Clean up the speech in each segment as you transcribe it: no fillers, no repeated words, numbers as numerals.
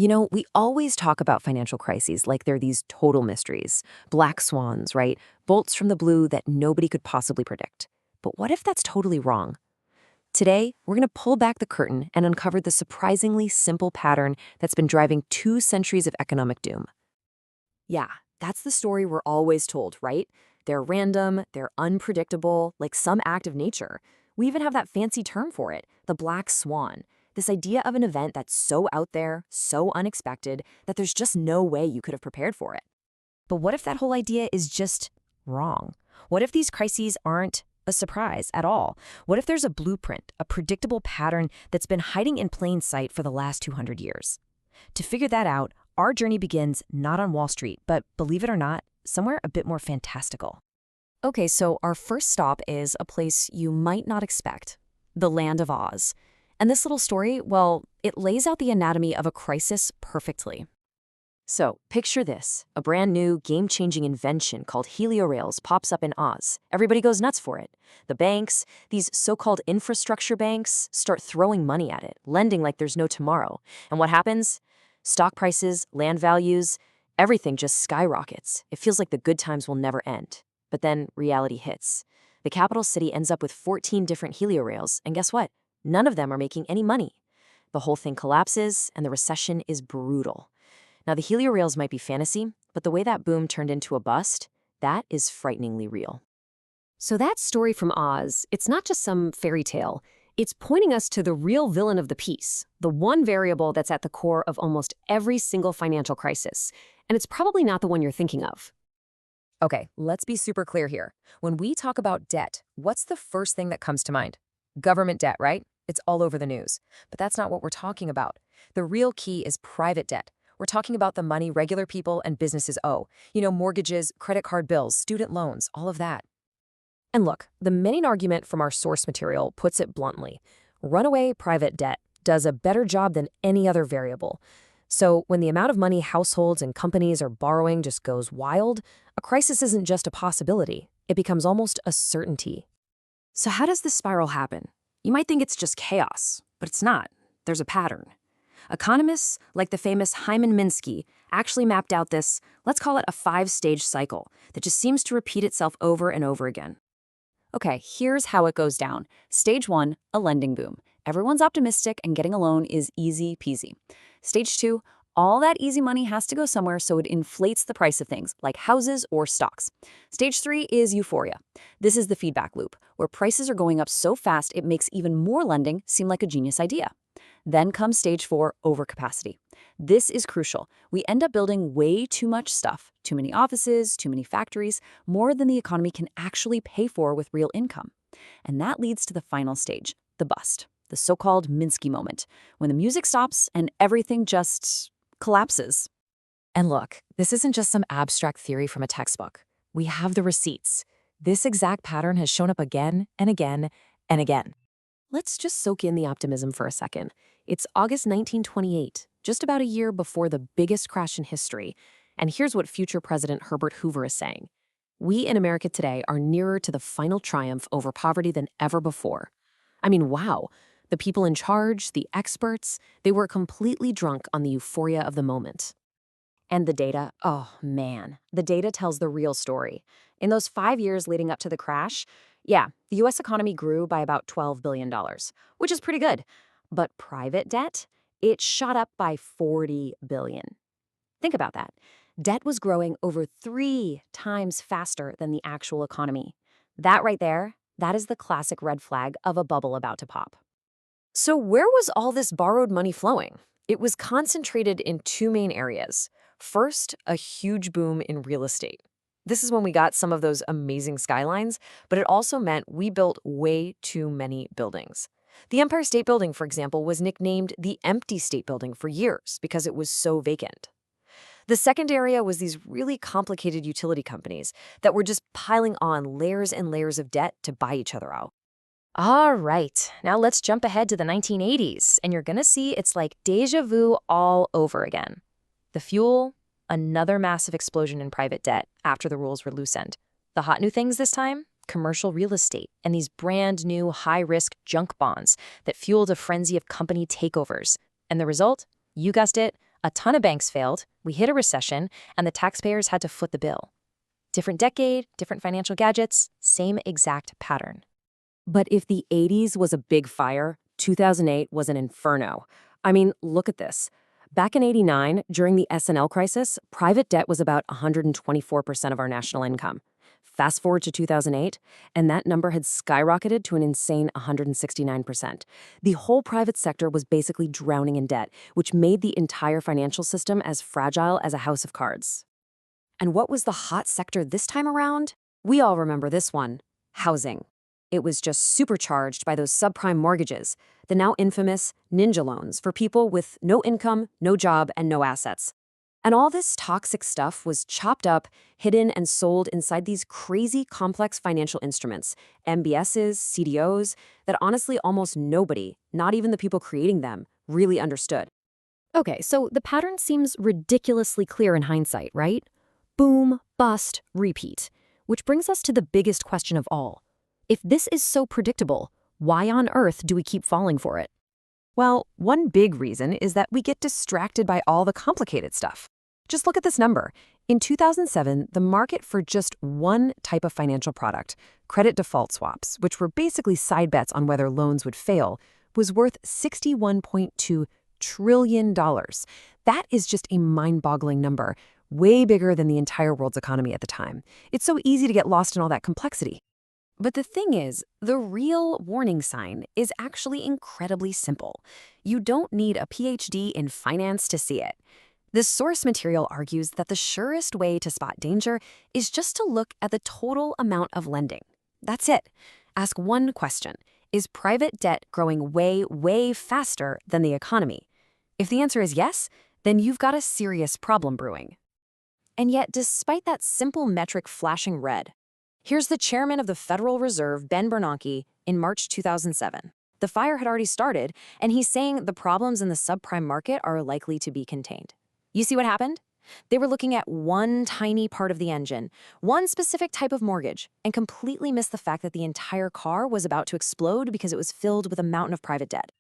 We always talk about financial crises like they're these total mysteries, black swans, right? Bolts from the blue that nobody could possibly predict. But what if that's totally wrong? Today, we're going to pull back the curtain and uncover the surprisingly simple pattern that's been driving 2 centuries of economic doom. Yeah, that's the story we're always told, right? They're random, they're unpredictable, like some act of nature. We even have that fancy term for it, the black swan. This idea of an event that's so out there, so unexpected, that there's just no way you could have prepared for it. But what if that whole idea is just wrong? What if these crises aren't a surprise at all? What if there's a blueprint, a predictable pattern that's been hiding in plain sight for the last 200 years? To figure that out, our journey begins not on Wall Street, but believe it or not, somewhere a bit more fantastical. Okay, so our first stop is a place you might not expect, the land of Oz. And this little story, well, it lays out the anatomy of a crisis perfectly. So, picture this. A brand new, game-changing invention called heliorails pops up in Oz. Everybody goes nuts for it. The banks, these so-called infrastructure banks, start throwing money at it, lending like there's no tomorrow. And what happens? Stock prices, land values, everything just skyrockets. It feels like the good times will never end. But then reality hits. The capital city ends up with 14 different heliorails, and guess what? None of them are making any money. The whole thing collapses, and the recession is brutal. Now, the heliorails might be fantasy, but the way that boom turned into a bust, that is frighteningly real. So that story from Oz, it's not just some fairy tale. It's pointing us to the real villain of the piece, the one variable that's at the core of almost every single financial crisis. And it's probably not the one you're thinking of. Okay, let's be super clear here. When we talk about debt, what's the first thing that comes to mind? Government debt, right? It's all over the news. But that's not what we're talking about. The real key is private debt. We're talking about the money regular people and businesses owe. Mortgages, credit card bills, student loans, all of that. And look, the main argument from our source material puts it bluntly. Runaway private debt does a better job than any other variable. So when the amount of money households and companies are borrowing just goes wild, a crisis isn't just a possibility. It becomes almost a certainty. So how does this spiral happen? You might think it's just chaos, but it's not. There's a pattern. Economists, like the famous Hyman Minsky, actually mapped out this, let's call it a 5-stage cycle, that just seems to repeat itself over and over again. Okay, here's how it goes down. Stage 1, a lending boom. Everyone's optimistic and getting a loan is easy peasy. Stage 2, all that easy money has to go somewhere, so it inflates the price of things, like houses or stocks. Stage 3 is euphoria. This is the feedback loop, where prices are going up so fast it makes even more lending seem like a genius idea. Then comes stage 4, overcapacity. This is crucial. We end up building way too much stuff, too many offices, too many factories, more than the economy can actually pay for with real income. And that leads to the final stage, the bust, the so-called Minsky moment, when the music stops and everything just collapses. And look, this isn't just some abstract theory from a textbook. We have the receipts. This exact pattern has shown up again and again and again. Let's just soak in the optimism for a second. It's August 1928, just about a year before the biggest crash in history. And here's what future President Herbert Hoover is saying. We in America today are nearer to the final triumph over poverty than ever before. I mean, wow. The people in charge, the experts, they were completely drunk on the euphoria of the moment. And the data, oh man, the data tells the real story. In those 5 years leading up to the crash, yeah, the U.S. economy grew by about $12 billion, which is pretty good. But private debt, it shot up by $40 billion. Think about that. Debt was growing over 3 times faster than the actual economy. That right there, that is the classic red flag of a bubble about to pop. So where was all this borrowed money flowing? It was concentrated in 2 main areas. First, a huge boom in real estate. This is when we got some of those amazing skylines, but it also meant we built way too many buildings. The Empire State Building, for example, was nicknamed the Empty State Building for years because it was so vacant. The second area was these really complicated utility companies that were just piling on layers and layers of debt to buy each other out. All right, now let's jump ahead to the 1980s, and you're gonna see it's like deja vu all over again. The fuel, another massive explosion in private debt after the rules were loosened. The hot new things this time? Commercial real estate and these brand new high-risk junk bonds that fueled a frenzy of company takeovers. And the result? You guessed it, A ton of banks failed, we hit a recession, and the taxpayers had to foot the bill. Different decade, different financial gadgets, same exact pattern. But if the 80s was a big fire, 2008 was an inferno. I mean, look at this. Back in 89, during the S&L crisis, private debt was about 124% of our national income. Fast forward to 2008, and that number had skyrocketed to an insane 169%. The whole private sector was basically drowning in debt, which made the entire financial system as fragile as a house of cards. And what was the hot sector this time around? We all remember this one: housing. It was just supercharged by those subprime mortgages, the now infamous ninja loans for people with no income, no job, and no assets. And all this toxic stuff was chopped up, hidden, and sold inside these crazy complex financial instruments, MBSs, CDOs, that honestly almost nobody, not even the people creating them, really understood. Okay, so the pattern seems ridiculously clear in hindsight, right? Boom, bust, repeat. Which brings us to the biggest question of all. If this is so predictable, why on earth do we keep falling for it? Well, one big reason is that we get distracted by all the complicated stuff. Just look at this number. In 2007, the market for just one type of financial product, credit default swaps, which were basically side bets on whether loans would fail, was worth $61.2 trillion. That is just a mind-boggling number, way bigger than the entire world's economy at the time. It's so easy to get lost in all that complexity. But the thing is, the real warning sign is actually incredibly simple. You don't need a PhD in finance to see it. The source material argues that the surest way to spot danger is just to look at the total amount of lending. That's it. Ask one question: is private debt growing way, way faster than the economy? If the answer is yes, then you've got a serious problem brewing. And yet, despite that simple metric flashing red, here's the chairman of the Federal Reserve, Ben Bernanke, in March 2007. The fire had already started, and he's saying the problems in the subprime market are likely to be contained. You see what happened? They were looking at one tiny part of the engine, one specific type of mortgage, and completely missed the fact that the entire car was about to explode because it was filled with a mountain of private debt.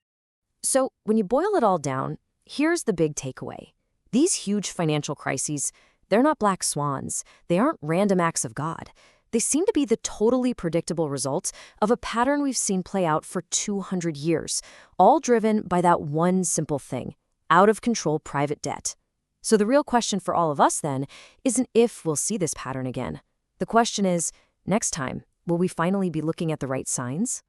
So, when you boil it all down, here's the big takeaway. These huge financial crises, they're not black swans. They aren't random acts of God. They seem to be the totally predictable results of a pattern we've seen play out for 200 years, all driven by that one simple thing: out-of-control private debt. So the real question for all of us, then, isn't if we'll see this pattern again. The question is, next time, will we finally be looking at the right signs?